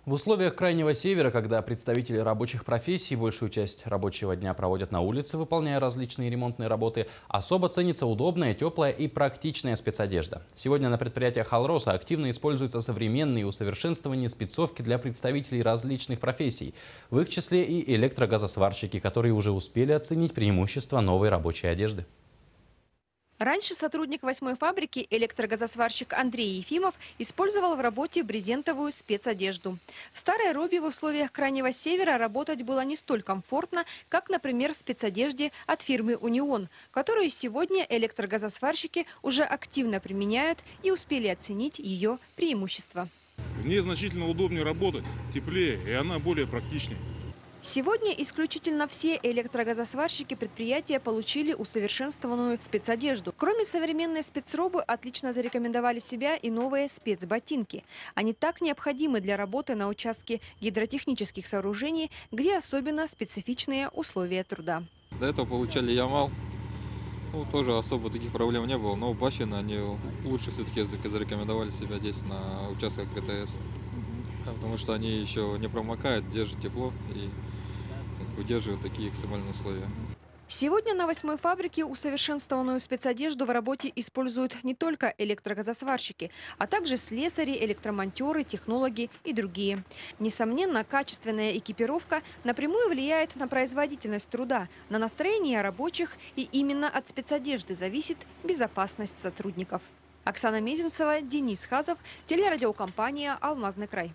В условиях Крайнего Севера, когда представители рабочих профессий большую часть рабочего дня проводят на улице, выполняя различные ремонтные работы, особо ценится удобная, теплая и практичная спецодежда. Сегодня на предприятиях «Алроса» активно используются современные усовершенствования спецовки для представителей различных профессий. В их числе и электрогазосварщики, которые уже успели оценить преимущества новой рабочей одежды. Раньше сотрудник 8-й фабрики, электрогазосварщик Андрей Ефимов, использовал в работе брезентовую спецодежду. В старой робе в условиях Крайнего Севера работать было не столь комфортно, как, например, в спецодежде от фирмы «Унион», которую сегодня электрогазосварщики уже активно применяют и успели оценить ее преимущества. В ней значительно удобнее работать, теплее, и она более практичнее. Сегодня исключительно все электрогазосварщики предприятия получили усовершенствованную спецодежду. Кроме современной спецробы, отлично зарекомендовали себя и новые спецботинки. Они так необходимы для работы на участке гидротехнических сооружений, где особенно специфичные условия труда. До этого получали Ямал. Тоже особо таких проблем не было, но Баффин, они лучше все-таки зарекомендовали себя здесь на участках ГТС. Потому что они еще не промокают, держат тепло и удерживают такие экстремальные условия. Сегодня на 8-й фабрике усовершенствованную спецодежду в работе используют не только электрогазосварщики, а также слесари, электромонтеры, технологи и другие. Несомненно, качественная экипировка напрямую влияет на производительность труда, на настроение рабочих, и именно от спецодежды зависит безопасность сотрудников. Оксана Мезенцева, Денис Хазов, телерадиокомпания «Алмазный край».